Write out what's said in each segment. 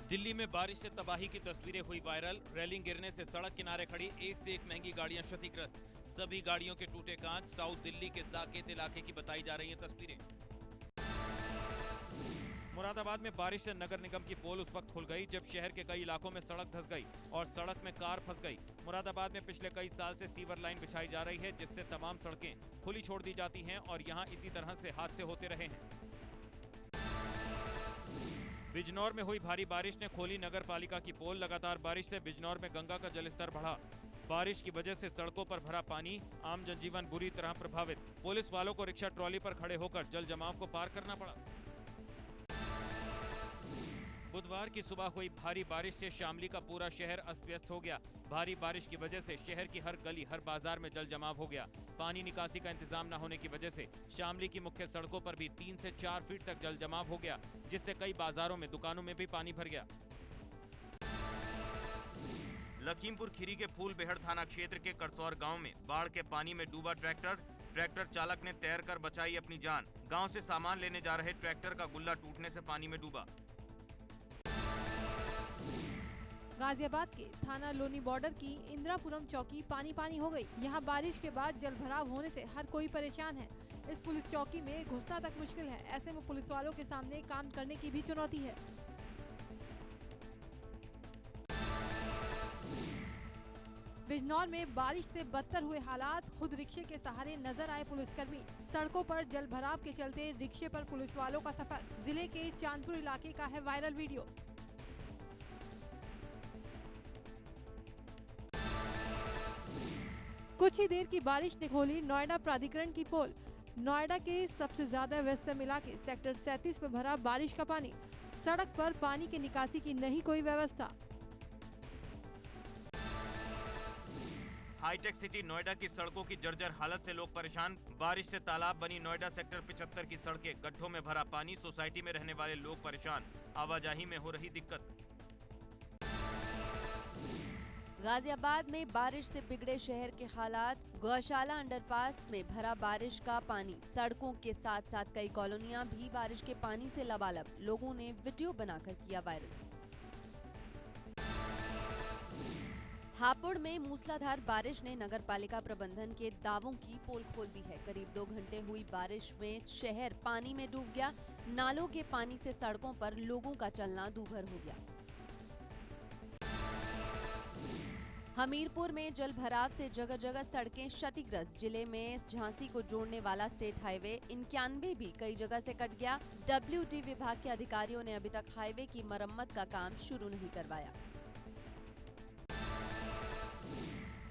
दिल्ली में बारिश से तबाही की तस्वीरें हुई वायरल। रेलिंग गिरने से सड़क किनारे खड़ी एक से एक महंगी गाड़ियां क्षतिग्रस्त। सभी गाड़ियों के टूटे कांच। साउथ दिल्ली के साकेत इलाके की बताई जा रही हैं तस्वीरें। मुरादाबाद में बारिश से नगर निगम की पोल उस वक्त खुल गई जब शहर के कई इलाकों में सड़क धंस गई और सड़क में कार फंस गई। मुरादाबाद में पिछले कई साल से सीवर लाइन बिछाई जा रही है जिससे तमाम सड़कें खुली छोड़ दी जाती हैं और यहां इसी तरह से हादसे होते रहे हैं। बिजनौर में हुई भारी बारिश ने खोली नगर पालिका की पोल। लगातार बारिश से बिजनौर में गंगा का जलस्तर बढ़ा। बारिश की वजह से सड़कों पर भरा पानी, आम जनजीवन बुरी तरह प्रभावित। पुलिस वालों को रिक्शा ट्रॉली पर खड़े होकर जल जमाव को पार करना पड़ा। बुधवार की सुबह हुई भारी बारिश से शामली का पूरा शहर अस्त व्यस्त हो गया। भारी बारिश की वजह से शहर की हर गली, हर बाजार में जल जमाव हो गया। पानी निकासी का इंतजाम न होने की वजह से शामली की मुख्य सड़कों पर भी 3 से 4 फीट तक जल जमाव हो गया, जिससे कई बाजारों में, दुकानों में भी पानी भर गया। लखीमपुर खीरी के फूलबेहड़ थाना क्षेत्र के करसौर गांव में बाढ़ के पानी में डूबा ट्रैक्टर चालक ने तैरकर बचाई अपनी जान। गांव से सामान लेने जा रहे ट्रैक्टर का गुल्ला टूटने से पानी में डूबा। गाजियाबाद के थाना लोनी बॉर्डर की इंदिरापुरम चौकी पानी हो गई। यहाँ बारिश के बाद जल भराव होने से हर कोई परेशान है। इस पुलिस चौकी में घुसना तक मुश्किल है। ऐसे में पुलिस वालों के सामने काम करने की भी चुनौती है। बिजनौर में बारिश से बदतर हुए हालात। खुद रिक्शे के सहारे नजर आए पुलिसकर्मी। सड़कों पर जल भराव के चलते रिक्शे पर पुलिस वालों का सफर। जिले के चांदपुर इलाके का है वायरल वीडियो। कुछ ही देर की बारिश ने खोली नोएडा प्राधिकरण की पोल। नोएडा के सबसे ज्यादा व्यस्तम इलाके सेक्टर 37 में भरा बारिश का पानी। सड़क पर पानी की निकासी की नहीं कोई व्यवस्था। हाईटेक सिटी नोएडा की सड़कों की जर्जर हालत से लोग परेशान। बारिश से तालाब बनी नोएडा सेक्टर 75 की सड़कें, गड्ढों में भरा पानी। सोसाइटी में रहने वाले लोग परेशान। आवाजाही में हो रही दिक्कत। गाजियाबाद में बारिश से बिगड़े शहर के हालात। गौशाला अंडरपास में भरा बारिश का पानी। सड़कों के साथ साथ कई कॉलोनियां भी बारिश के पानी से लबालब। लोगों ने वीडियो बनाकर किया वायरल। हापुड़ में मूसलाधार बारिश ने नगर पालिका प्रबंधन के दावों की पोल खोल दी है। करीब 2 घंटे हुई बारिश में शहर पानी में डूब गया। नालों के पानी से सड़कों पर लोगों का चलना दूभर हो गया। हमीरपुर में जल भराव से जगह जगह सड़कें क्षतिग्रस्त। जिले में झांसी को जोड़ने वाला स्टेट हाईवे 91 भी कई जगह से कट गया। WD विभाग के अधिकारियों ने अभी तक हाईवे की मरम्मत का काम शुरू नहीं करवाया।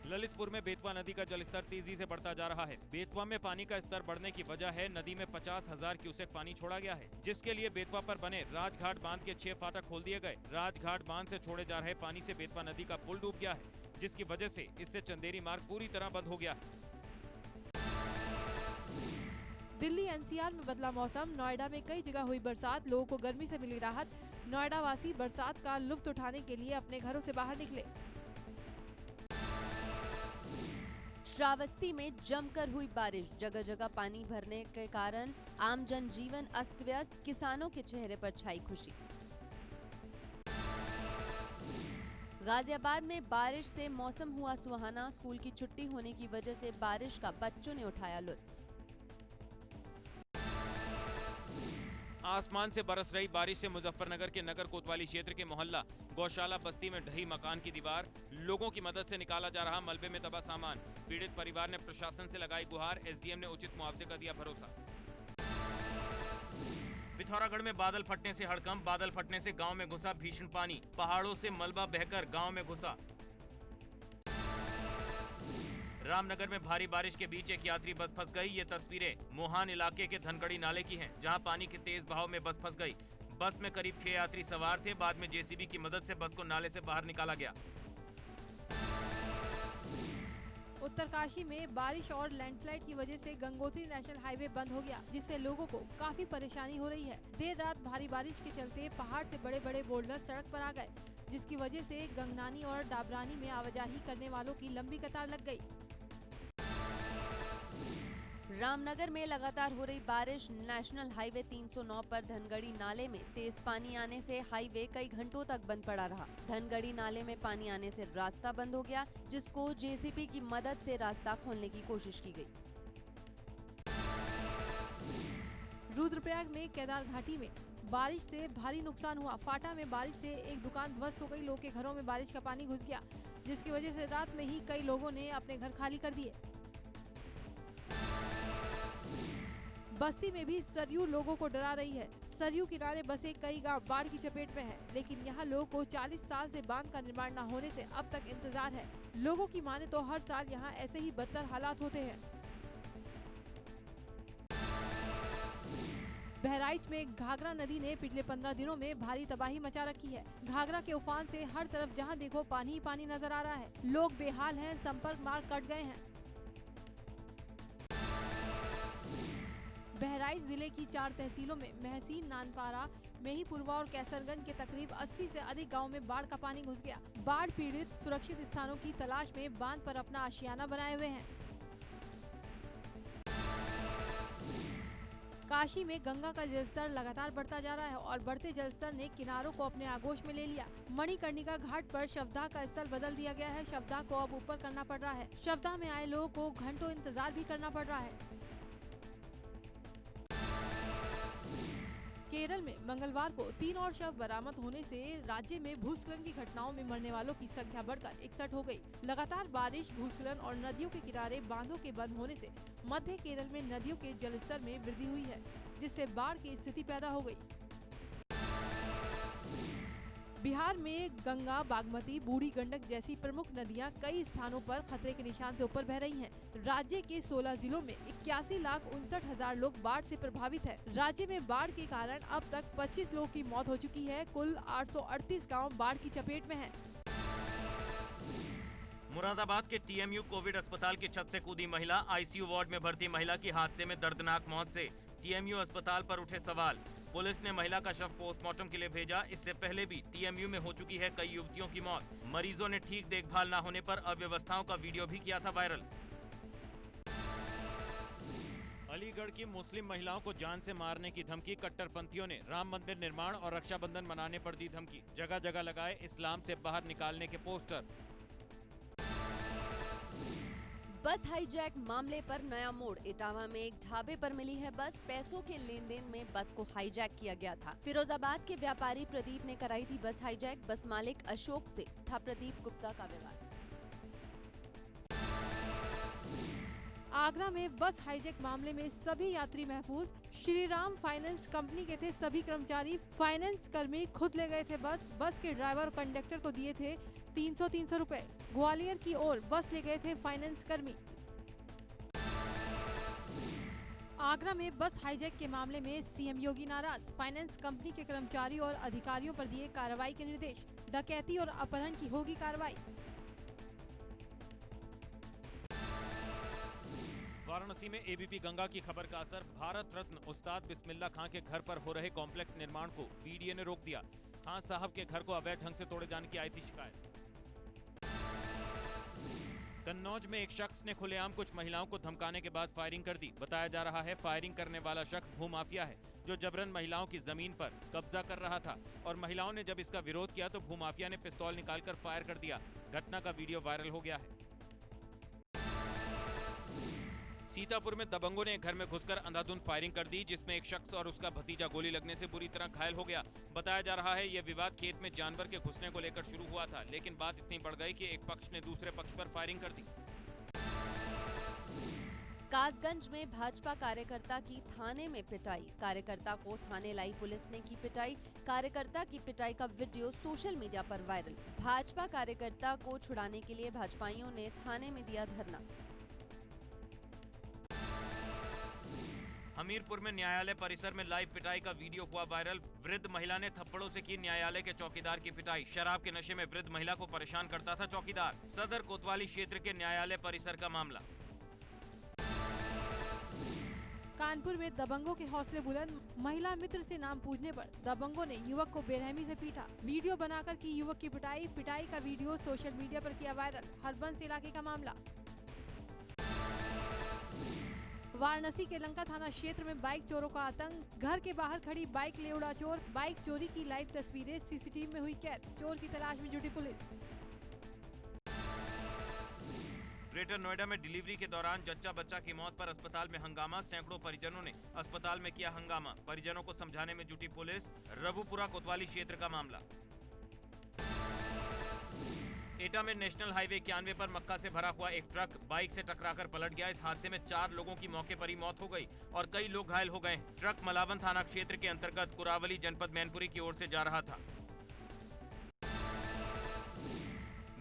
ललितपुर में बेतवा नदी का जलस्तर तेजी से बढ़ता जा रहा है। बेतवा में पानी का स्तर बढ़ने की वजह है नदी में 50,000 क्यूसेक पानी छोड़ा गया है, जिसके लिए बेतवा पर बने राजघाट बांध के 6 फाटक खोल दिए गए। राजघाट बांध से छोड़े जा रहे पानी से बेतवा नदी का पुल डूब गया है, जिसकी वजह से इससे चंदेरी मार्ग पूरी तरह बंद हो गया है। दिल्ली NCR में बदला मौसम। नोएडा में कई जगह हुई बरसात। लोगों को गर्मी से मिली राहत। नोएडा वासी बरसात का लुत्फ उठाने के लिए अपने घरों से बाहर निकले। श्रावस्ती में जमकर हुई बारिश। जगह जगह पानी भरने के कारण आम जनजीवन अस्त व्यस्त। किसानों के चेहरे पर छाई खुशी। गाजियाबाद में बारिश से मौसम हुआ सुहाना। स्कूल की छुट्टी होने की वजह से बारिश का बच्चों ने उठाया लुत्फ। आसमान से बरस रही बारिश से मुजफ्फरनगर के नगर कोतवाली क्षेत्र के मोहल्ला गौशाला बस्ती में ढही मकान की दीवार। लोगों की मदद से निकाला जा रहा मलबे में दबा सामान। पीड़ित परिवार ने प्रशासन से लगाई गुहार। SDM ने उचित मुआवजे का दिया भरोसा। पिथौरागढ़ में बादल फटने से हड़कंप। बादल फटने से गांव में घुसा भीषण पानी। पहाड़ों से मलबा बहकर गांव में घुसा। रामनगर में भारी बारिश के बीच एक यात्री बस फंस गई। ये तस्वीरें मोहान इलाके के धनगढ़ी नाले की हैं, जहां पानी के तेज बहाव में बस फंस गई। बस में करीब 6 यात्री सवार थे। बाद में JCB की मदद से बस को नाले से बाहर निकाला गया। उत्तरकाशी में बारिश और लैंडस्लाइड की वजह से गंगोत्री नेशनल हाईवे बंद हो गया, जिससे लोगों को काफी परेशानी हो रही है। देर रात भारी बारिश के चलते पहाड़ से बड़े बड़े बोल्डर सड़क पर आ गए, जिसकी वजह से गंगनानी और डाबरानी में आवाजाही करने वालों की लंबी कतार लग गई। रामनगर में लगातार हो रही बारिश, नेशनल हाईवे 309 पर धनगढ़ी नाले में तेज पानी आने से हाईवे कई घंटों तक बंद पड़ा रहा। धनगढ़ी नाले में पानी आने से रास्ता बंद हो गया, जिसको जेसीबी की मदद से रास्ता खोलने की कोशिश की गई। रुद्रप्रयाग में केदार घाटी में बारिश से भारी नुकसान हुआ। फाटा में बारिश से एक दुकान ध्वस्त हो गई। लोगों के घरों में बारिश का पानी घुस गया, जिसकी वजह से रात में ही कई लोगों ने अपने घर खाली कर दिए। बस्ती में भी सरयू लोगों को डरा रही है। सरयू किनारे बसे कई गांव बाढ़ की चपेट में हैं, लेकिन यहां लोगों को 40 साल से बांध का निर्माण न होने से अब तक इंतजार है। लोगों की माने तो हर साल यहां ऐसे ही बदतर हालात होते हैं। बहराइच में घाघरा नदी ने पिछले 15 दिनों में भारी तबाही मचा रखी है। घाघरा के उफान से हर तरफ जहां देखो पानी ही पानी नजर आ रहा है। लोग बेहाल हैं, संपर्क मार्ग कट गए हैं। बहराइच जिले की 4 तहसीलों में महसीन, नानपारा, मेहीपुरवा और कैसरगंज के तकरीब 80 से अधिक गांवों में बाढ़ का पानी घुस गया। बाढ़ पीड़ित सुरक्षित स्थानों की तलाश में बांध पर अपना आशियाना बनाए हुए हैं। काशी में गंगा का जलस्तर लगातार बढ़ता जा रहा है और बढ़ते जलस्तर ने किनारों को अपने आगोश में ले लिया। मणिकर्णिका घाट पर शवदाह का स्थल बदल दिया गया है। शवदाह को अब ऊपर करना पड़ रहा है। शवदाह में आए लोगों को घंटों इंतजार भी करना पड़ रहा है। केरल में मंगलवार को 3 और शव बरामद होने से राज्य में भूस्खलन की घटनाओं में मरने वालों की संख्या बढ़कर 61 हो गई। लगातार बारिश, भूस्खलन और नदियों के किनारे बांधों के बंद होने से मध्य केरल में नदियों के जलस्तर में वृद्धि हुई है, जिससे बाढ़ की स्थिति पैदा हो गई। बिहार में गंगा, बागमती, बूढ़ी गंडक जैसी प्रमुख नदियां कई स्थानों पर खतरे के निशान से ऊपर बह रही हैं। राज्य के 16 जिलों में 81,59,000 लोग बाढ़ से प्रभावित हैं। राज्य में बाढ़ के कारण अब तक 25 लोगों की मौत हो चुकी है। कुल 838 गांव बाढ़ की चपेट में हैं। मुरादाबाद के टीएमयू कोविड अस्पताल की छत से कूदी महिला, आईसीयू वार्ड में भर्ती महिला की हादसे में दर्दनाक मौत से टीएमयू अस्पताल पर उठे सवाल। पुलिस ने महिला का शव पोस्टमार्टम के लिए भेजा। इससे पहले भी टीएमयू में हो चुकी है कई युवतियों की मौत। मरीजों ने ठीक देखभाल न होने पर अव्यवस्थाओं का वीडियो भी किया था वायरल। अलीगढ़ की मुस्लिम महिलाओं को जान से मारने की धमकी। कट्टरपंथियों ने राम मंदिर निर्माण और रक्षाबंधन मनाने पर दी धमकी। जगह जगह लगाए इस्लाम से बाहर निकालने के पोस्टर। बस हाईजैक मामले पर नया मोड़। इटावा में एक ढाबे पर मिली है बस। पैसों के लेन देन में बस को हाईजैक किया गया था। फिरोजाबाद के व्यापारी प्रदीप ने कराई थी बस हाईजैक। बस मालिक अशोक से था प्रदीप गुप्ता का विवाद। आगरा में बस हाईजैक मामले में सभी यात्री महफूज। श्रीराम फाइनेंस कंपनी के थे सभी कर्मचारी। फाइनेंस कर्मी खुद ले गए थे बस के ड्राइवर और कंडक्टर को दिए थे 300 रुपए। ग्वालियर की ओर बस ले गए थे फाइनेंस कर्मी। आगरा में बस हाईजैक के मामले में सीएम योगी नाराज। फाइनेंस कंपनी के कर्मचारियों और अधिकारियों पर दिए कार्रवाई के निर्देश। डकैती और अपहरण की होगी कार्रवाई। वाराणसी में एबीपी गंगा की खबर का असर। भारत रत्न उस्ताद बिस्मिल्लाह खां के घर पर हो रहे कॉम्प्लेक्स निर्माण को बीडीए ने रोक दिया। खान साहब के घर को अवैध ढंग से तोड़े जाने की आई थी शिकायत। कन्नौज में एक शख्स ने खुलेआम कुछ महिलाओं को धमकाने के बाद फायरिंग कर दी। बताया जा रहा है फायरिंग करने वाला शख्स भूमाफिया है, जो जबरन महिलाओं की जमीन पर कब्जा कर रहा था और महिलाओं ने जब इसका विरोध किया तो भूमाफिया ने पिस्तौल निकालकर फायर कर दिया। घटना का वीडियो वायरल हो गया है। सीतापुर में दबंगों ने एक घर में घुसकर अंधाधुंध फायरिंग कर दी, जिसमें एक शख्स और उसका भतीजा गोली लगने से बुरी तरह घायल हो गया। बताया जा रहा है यह विवाद खेत में जानवर के घुसने को लेकर शुरू हुआ था, लेकिन बात इतनी बढ़ गई कि एक पक्ष ने दूसरे पक्ष पर फायरिंग कर दी। कासगंज में भाजपा कार्यकर्ता की थाने में पिटाई। कार्यकर्ता को थाने लाई पुलिस ने की पिटाई। कार्यकर्ता की पिटाई का वीडियो सोशल मीडिया पर वायरल। भाजपा कार्यकर्ता को छुड़ाने के लिए भाजपाइयों ने थाने में दिया धरना। हमीरपुर में न्यायालय परिसर में लाइव पिटाई का वीडियो हुआ वायरल। वृद्ध महिला ने थप्पड़ों से की न्यायालय के चौकीदार की पिटाई। शराब के नशे में वृद्ध महिला को परेशान करता था चौकीदार। सदर कोतवाली क्षेत्र के न्यायालय परिसर का मामला। कानपुर में दबंगों के हौसले बुलंद। महिला मित्र से नाम पूछने पर दबंगों ने युवक को बेरहमी से पीटा। वीडियो बनाकर की युवक की पिटाई का वीडियो सोशल मीडिया पर किया वायरल। हरबंस इलाके का मामला। वाराणसी के लंका थाना क्षेत्र में बाइक चोरों का आतंक, घर के बाहर खड़ी बाइक ले उड़ा चोर, बाइक चोरी की लाइव तस्वीरें सीसीटीवी में हुई कैद, चोर की तलाश में जुटी पुलिस। ग्रेटर नोएडा में डिलीवरी के दौरान जच्चा बच्चा की मौत पर अस्पताल में हंगामा, सैकड़ों परिजनों ने अस्पताल में किया हंगामा, परिजनों को समझाने में जुटी पुलिस। रघुपुरा कोतवाली क्षेत्र का मामला। एटा में नेशनल हाईवे 91 पर मक्का से भरा हुआ एक ट्रक बाइक से टकराकर पलट गया। इस हादसे में 4 लोगों की मौके पर ही मौत हो गई और कई लोग घायल हो गए। ट्रक मलावन थाना क्षेत्र के अंतर्गत कुरावली जनपद मैनपुरी की ओर से जा रहा था।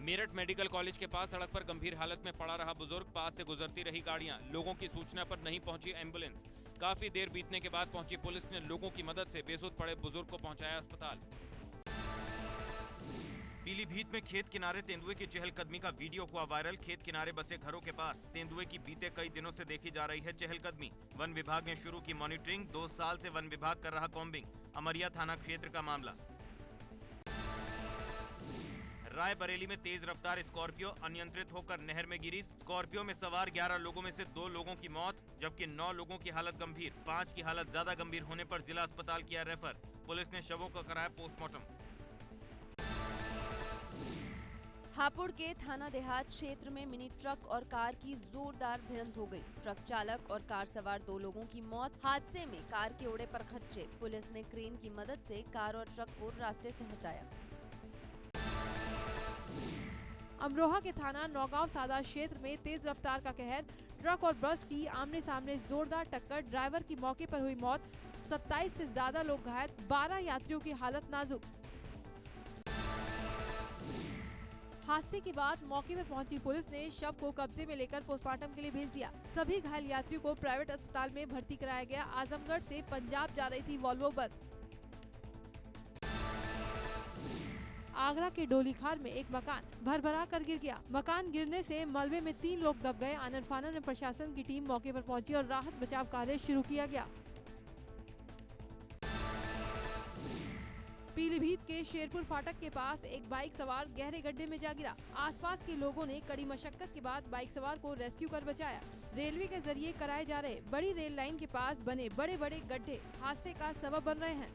मेरठ मेडिकल कॉलेज के पास सड़क पर गंभीर हालत में पड़ा रहा बुजुर्ग, पास से गुजरती रही गाड़ियां, लोगों की सूचना पर नहीं पहुंची एम्बुलेंस। काफी देर बीतने के बाद पहुंची पुलिस ने लोगों की मदद से बेसुध पड़े बुजुर्ग को पहुंचाया अस्पताल। पीलीभीत में खेत किनारे तेंदुए की चहलकदमी का वीडियो हुआ वायरल। खेत किनारे बसे घरों के पास तेंदुए की बीते कई दिनों से देखी जा रही है चहलकदमी। वन विभाग ने शुरू की मॉनिटरिंग, 2 साल से वन विभाग कर रहा कॉम्बिंग। अमरिया थाना क्षेत्र का मामला। रायबरेली में तेज रफ्तार स्कॉर्पियो अनियंत्रित होकर नहर में गिरी। स्कॉर्पियो में सवार 11 लोगों में से 2 लोगों की मौत, जबकि 9 लोगों की हालत गंभीर। 5 की हालत ज्यादा गंभीर होने पर जिला अस्पताल किया रेफर। पुलिस ने शवों का कराया पोस्टमार्टम। हापुड़ के थाना देहात क्षेत्र में मिनी ट्रक और कार की जोरदार भिड़ंत हो गई। ट्रक चालक और कार सवार 2 लोगों की मौत। हादसे में कार के ओड़े पर खच्चे। पुलिस ने क्रेन की मदद से कार और ट्रक को रास्ते से हटाया। अमरोहा के थाना नौगांव सादा क्षेत्र में तेज रफ्तार का कहर, ट्रक और बस की आमने सामने जोरदार टक्कर, ड्राइवर की मौके पर हुई मौत, 27 से ज्यादा लोग घायल, 12 यात्रियों की हालत नाजुक। हादसे के बाद मौके पर पहुंची पुलिस ने शव को कब्जे में लेकर पोस्टमार्टम के लिए भेज दिया। सभी घायल यात्रियों को प्राइवेट अस्पताल में भर्ती कराया गया। आजमगढ़ से पंजाब जा रही थी वॉल्वो बस। आगरा के डोलीखार में एक मकान भरभरा कर गिर गया। मकान गिरने से मलबे में 3 लोग दब गए। आनन फानन में प्रशासन की टीम मौके पर पहुंची और राहत बचाव कार्य शुरू किया गया। पीलीभीत के शेरपुर फाटक के पास एक बाइक सवार गहरे गड्ढे में जा गिरा। आसपास के लोगों ने कड़ी मशक्कत के बाद बाइक सवार को रेस्क्यू कर बचाया। रेलवे के जरिए कराए जा रहे बड़ी रेल लाइन के पास बने बड़े बड़े गड्ढे हादसे का सबब बन रहे हैं।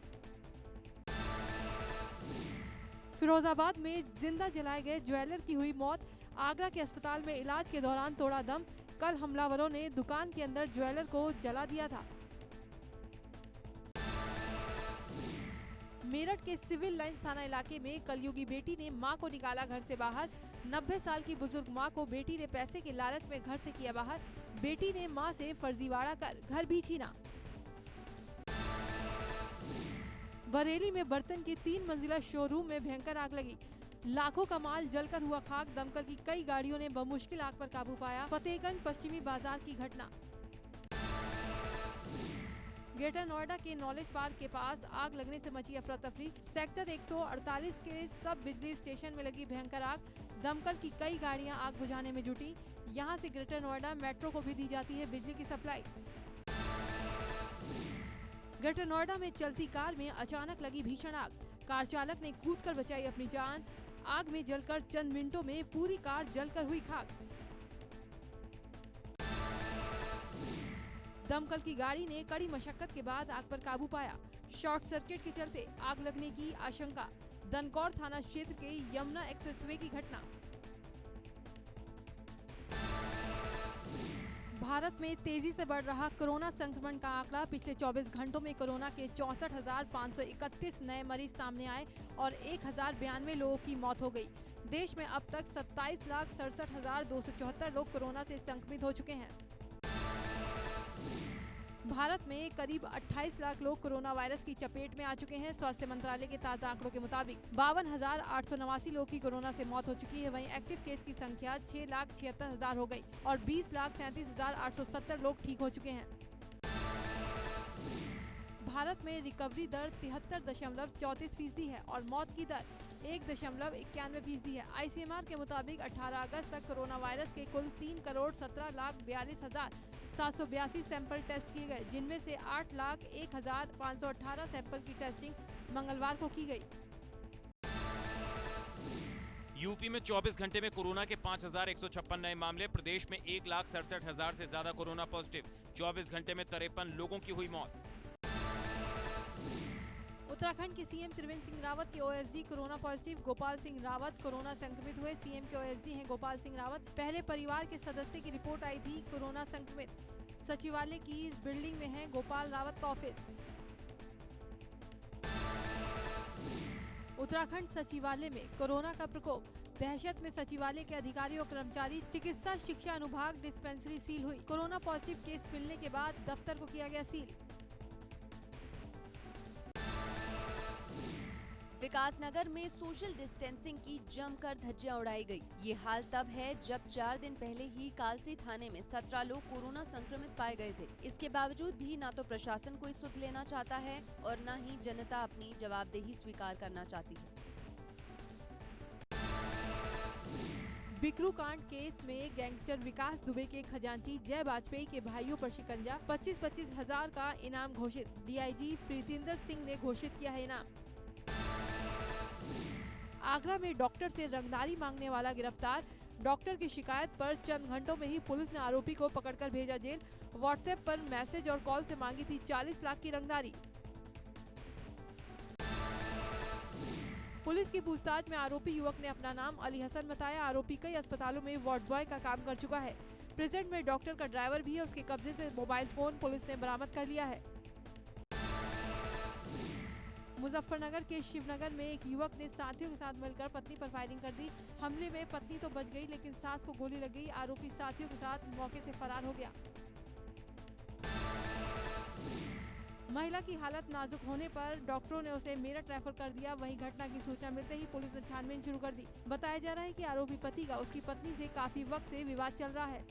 फिरोजाबाद में जिंदा जलाए गए ज्वेलर की हुई मौत। आगरा के अस्पताल में इलाज के दौरान तोड़ा दम। कल हमलावरों ने दुकान के अंदर ज्वेलर को जला दिया था। मेरठ के सिविल लाइंस थाना इलाके में कलयुगी बेटी ने मां को निकाला घर से बाहर। 90 साल की बुजुर्ग मां को बेटी ने पैसे के लालच में घर से किया बाहर। बेटी ने मां से फर्जीवाड़ा कर घर भी छीना। बरेली में बर्तन की 3 मंजिला शोरूम में भयंकर आग लगी। लाखों का माल जलकर हुआ खाक। दमकल की कई गाड़ियों ने बमुश्किल आग पर काबू पाया। फतेहगंज पश्चिमी बाजार की घटना। ग्रेटर नोएडा के नॉलेज पार्क के पास आग लगने से मची अफरा तफरी। सेक्टर 148 के सब बिजली स्टेशन में लगी भयंकर आग। दमकल की कई गाड़ियां आग बुझाने में जुटी। यहां से ग्रेटर नोएडा मेट्रो को भी दी जाती है बिजली की सप्लाई। ग्रेटर नोएडा में चलती कार में अचानक लगी भीषण आग। कार चालक ने कूदकर बचाई अपनी जान। आग में जलकर चंद मिनटों में पूरी कार जलकर हुई खाक। दमकल की गाड़ी ने कड़ी मशक्कत के बाद आग पर काबू पाया। शॉर्ट सर्किट के चलते आग लगने की आशंका। दनकौर थाना क्षेत्र के यमुना एक्सप्रेसवे की घटना। भारत में तेजी से बढ़ रहा कोरोना संक्रमण का आंकड़ा। पिछले 24 घंटों में कोरोना के 64,531 नए मरीज सामने आए और 1092 लोगों की मौत हो गई। देश में अब तक 27,67,274 लोग कोरोना से संक्रमित हो चुके हैं। भारत में करीब 28 लाख लोग कोरोना वायरस की चपेट में आ चुके हैं। स्वास्थ्य मंत्रालय के ताज़ा आंकड़ों के मुताबिक 52,889 लोगों की कोरोना से मौत हो चुकी है। वहीं एक्टिव केस की संख्या 6,76,000 हो गई और 20,37,870 लोग ठीक हो चुके हैं। भारत में रिकवरी दर 73.34% है और मौत की दर 1.91% है। ICMR के मुताबिक 18 अगस्त तक कोरोना वायरस के कुल 3,17,42,782 सैंपल टेस्ट किए गए, जिनमें से 8,01,518 सैंपल की टेस्टिंग मंगलवार को की गई। यूपी में 24 घंटे में कोरोना के 5,156 नए मामले। प्रदेश में 1,67,000 से ज्यादा कोरोना पॉजिटिव। 24 घंटे में 53 लोगों की हुई मौत। उत्तराखंड के सीएम त्रिवेंद्र सिंह रावत के OSD corona positive. Gopal Singh Rawat corona संक्रमित हुए। सीएम के ओएसडी हैं गोपाल सिंह रावत। पहले परिवार के सदस्य की रिपोर्ट आई थी कोरोना संक्रमित। सचिवालय की बिल्डिंग में है गोपाल रावत का ऑफिस। उत्तराखंड सचिवालय में कोरोना का प्रकोप। दहशत में सचिवालय के अधिकारी और कर्मचारी। चिकित्सा शिक्षा अनुभाग डिस्पेंसरी सील हुई। कोरोना पॉजिटिव केस मिलने के बाद दफ्तर को किया गया सील। विकासनगर में सोशल डिस्टेंसिंग की जमकर धज्जियां उड़ाई गई। ये हाल तब है जब 4 दिन पहले ही कालसी थाने में 17 लोग कोरोना संक्रमित पाए गए थे। इसके बावजूद भी ना तो प्रशासन कोई सुध लेना चाहता है और न ही जनता अपनी जवाबदेही स्वीकार करना चाहती है। बिकरू कांड केस में गैंगस्टर विकास दुबे के खजांची जय वाजपेयी के भाइयों पर शिकंजा। 25-25 हजार का इनाम घोषित। डीआईजी प्रीतिंदर सिंह ने घोषित किया है इनाम। आगरा में डॉक्टर से रंगदारी मांगने वाला गिरफ्तार। डॉक्टर की शिकायत पर चंद घंटों में ही पुलिस ने आरोपी को पकड़कर भेजा जेल। व्हाट्सएप पर मैसेज और कॉल से मांगी थी 40 लाख की रंगदारी। पुलिस की पूछताछ में आरोपी युवक ने अपना नाम अली हसन बताया। आरोपी कई अस्पतालों में वार्ड बॉय का काम कर चुका है। प्रेजेंट में डॉक्टर का ड्राइवर भी है। उसके कब्जे से मोबाइल फोन पुलिस ने बरामद कर लिया है। मुजफ्फरनगर के शिवनगर में एक युवक ने साथियों के साथ मिलकर पत्नी पर फायरिंग कर दी। हमले में पत्नी तो बच गई लेकिन सास को गोली लग गई। आरोपी साथियों के साथ मौके से फरार हो गया। महिला की हालत नाजुक होने पर डॉक्टरों ने उसे मेरठ रेफर कर दिया। वहीं घटना की सूचना मिलते ही पुलिस ने छानबीन शुरू कर दी। बताया जा रहा है कि आरोपी पति का उसकी पत्नी से काफी वक्त से विवाद चल रहा है।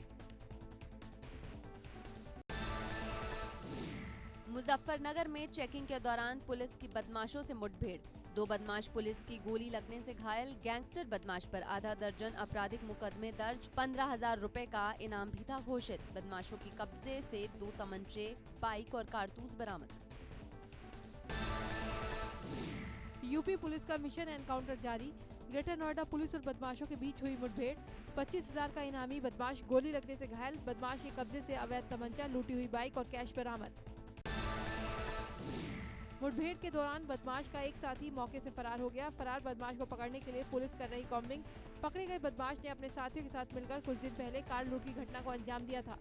मुजफ्फरनगर में चेकिंग के दौरान पुलिस की बदमाशों से मुठभेड़। 2 बदमाश पुलिस की गोली लगने से घायल। गैंगस्टर बदमाश पर आधा दर्जन आपराधिक मुकदमे दर्ज। 15,000 रुपए का इनाम भी था घोषित। बदमाशों की कब्जे से 2 तमंचे, बाइक और कारतूस बरामद। यूपी पुलिस का मिशन एनकाउंटर जारी। ग्रेटर नोएडा पुलिस और बदमाशों के बीच हुई मुठभेड़। 25,000 का इनामी बदमाश गोली लगने से घायल। बदमाश के कब्जे से अवैध तमंचा, लूटी हुई बाइक और कैश बरामद। मुठभेड़ के दौरान बदमाश का एक साथी मौके से फरार हो गया। फरार बदमाश को पकड़ने के लिए पुलिस कर रही कॉम्बिंग। पकड़े गए बदमाश ने अपने साथियों के साथ मिलकर कुछ दिन पहले कार लूट की घटना को अंजाम दिया था।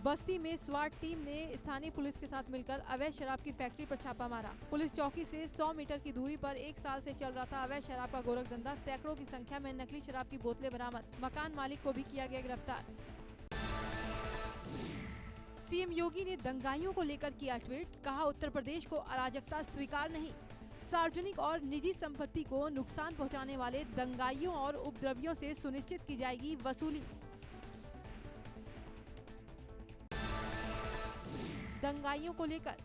बस्ती में स्वाट टीम ने स्थानीय पुलिस के साथ मिलकर अवैध शराब की फैक्ट्री पर छापा मारा। पुलिस चौकी से 100 मीटर की दूरी पर 1 साल से चल रहा था अवैध शराब का गोरख धंधा। सैकड़ों की संख्या में नकली शराब की बोतलें बरामद। मकान मालिक को भी किया गया गिरफ्तार। सीएम योगी ने दंगाइयों को लेकर किया ट्वीट। कहा, उत्तर प्रदेश को अराजकता स्वीकार नहीं। सार्वजनिक और निजी संपत्ति को नुकसान पहुंचाने वाले दंगाइयों और उपद्रवियों से सुनिश्चित की जाएगी वसूली। दंगाइयों को लेकर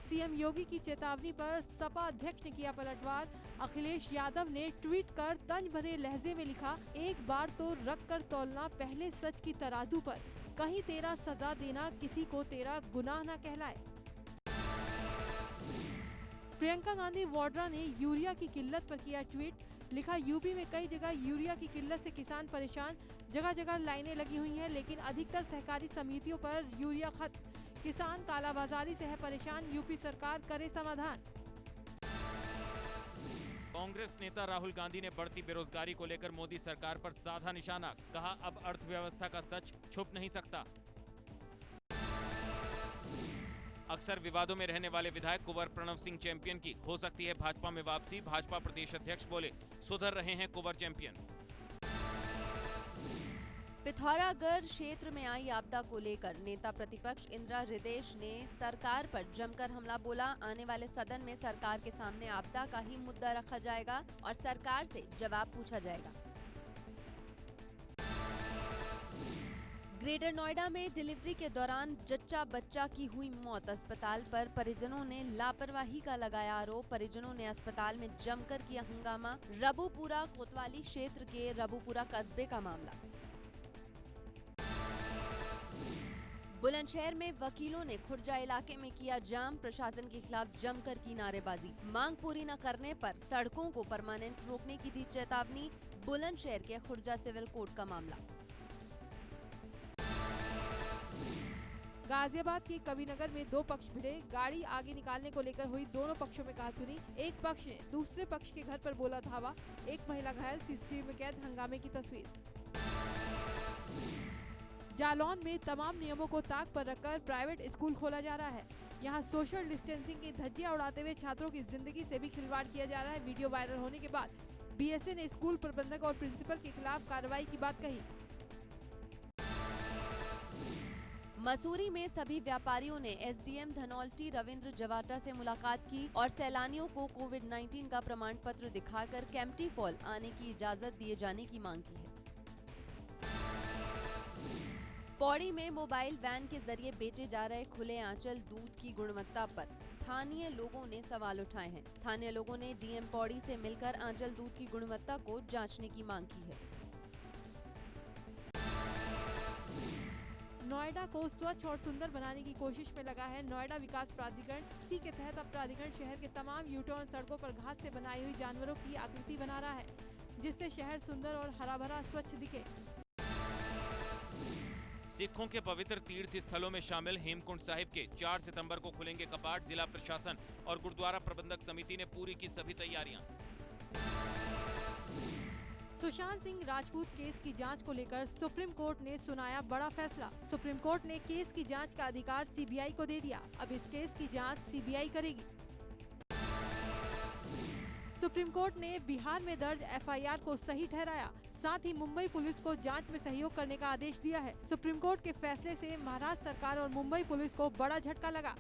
सीएम योगी की चेतावनी पर सपा अध्यक्ष ने किया पलटवार। अखिलेश यादव ने ट्वीट कर तंज भरे लहजे में लिखा, एक बार तो रख कर तौलना पहले सच की तराजू पर, कहीं तेरा सजा देना किसी को तेरा गुनाह न कहलाए। प्रियंका गांधी वाड्रा ने यूरिया की किल्लत पर किया ट्वीट। लिखा, यूपी में कई जगह यूरिया की किल्लत से किसान परेशान। जगह जगह लाइनें लगी हुई हैं, लेकिन अधिकतर सहकारी समितियों पर यूरिया खत्म। किसान कालाबाजारी से है परेशान। यूपी सरकार करे समाधान। कांग्रेस नेता राहुल गांधी ने बढ़ती बेरोजगारी को लेकर मोदी सरकार पर साधा निशाना। कहा, अब अर्थव्यवस्था का सच छुप नहीं सकता। अक्सर विवादों में रहने वाले विधायक कुंवर प्रणव सिंह चैंपियन की हो सकती है भाजपा में वापसी। भाजपा प्रदेश अध्यक्ष बोले, सुधर रहे हैं कुंवर चैंपियन। पिथौरागढ़ क्षेत्र में आई आपदा को लेकर नेता प्रतिपक्ष इंदिरा हृदयेश ने सरकार पर जमकर हमला बोला। आने वाले सदन में सरकार के सामने आपदा का ही मुद्दा रखा जाएगा और सरकार से जवाब पूछा जाएगा। ग्रेटर नोएडा में डिलीवरी के दौरान जच्चा बच्चा की हुई मौत। अस्पताल पर परिजनों ने लापरवाही का लगाया आरोप। परिजनों ने अस्पताल में जमकर किया हंगामा। रबूपुरा कोतवाली क्षेत्र के रबूपुरा कस्बे का मामला। बुलंदशहर में वकीलों ने खुर्जा इलाके में किया जाम, प्रशासन के खिलाफ जमकर की नारेबाजी। मांग पूरी न करने पर सड़कों को परमानेंट रोकने की दी चेतावनी। बुलंदशहर के खुर्जा सिविल कोर्ट का मामला। गाजियाबाद के कविनगर में दो पक्ष भिड़े, गाड़ी आगे निकालने को लेकर हुई दोनों पक्षों में कहासुनी। एक पक्ष ने दूसरे पक्ष के घर पर बोला धावा, एक महिला घायल, सीसीटीवी में कैद हंगामे की तस्वीर। जालौन में तमाम नियमों को ताक पर रखकर प्राइवेट स्कूल खोला जा रहा है। यहां सोशल डिस्टेंसिंग की धज्जियां उड़ाते हुए छात्रों की जिंदगी से भी खिलवाड़ किया जा रहा है। वीडियो वायरल होने के बाद बीएसए ने स्कूल प्रबंधक और प्रिंसिपल के खिलाफ कार्रवाई की बात कही। मसूरी में सभी व्यापारियों ने एसडीएम धनौल्टी रविंद्र जवाटा से मुलाकात की और सैलानियों को कोविड-19 का प्रमाण पत्र दिखाकर कैंपटी फॉल आने की इजाजत दिए जाने की मांग की है। पौड़ी में मोबाइल वैन के जरिए बेचे जा रहे खुले आंचल दूध की गुणवत्ता पर स्थानीय लोगों ने सवाल उठाए हैं। स्थानीय लोगों ने डीएम पौड़ी से मिलकर आंचल दूध की गुणवत्ता को जांचने की मांग की है। नोएडा को स्वच्छ और सुंदर बनाने की कोशिश में लगा है नोएडा विकास प्राधिकरण। इसी के तहत अब प्राधिकरण शहर के तमाम यूटर्न सड़कों पर घास से बनाई हुई जानवरों की आकृति बना रहा है, जिससे शहर सुंदर और हरा भरा स्वच्छ दिखे। सिखों के पवित्र तीर्थ स्थलों में शामिल हेमकुंड साहिब के 4 सितंबर को खुलेंगे कपाट। जिला प्रशासन और गुरुद्वारा प्रबंधक समिति ने पूरी की सभी तैयारियां। सुशांत सिंह राजपूत केस की जांच को लेकर सुप्रीम कोर्ट ने सुनाया बड़ा फैसला। सुप्रीम कोर्ट ने केस की जांच का अधिकार सीबीआई को दे दिया। अब इस केस की जांच सीबीआई करेगी। सुप्रीम कोर्ट ने बिहार में दर्ज एफआईआर को सही ठहराया, साथ ही मुंबई पुलिस को जांच में सहयोग करने का आदेश दिया है। सुप्रीम कोर्ट के फैसले से महाराष्ट्र सरकार और मुंबई पुलिस को बड़ा झटका लगा।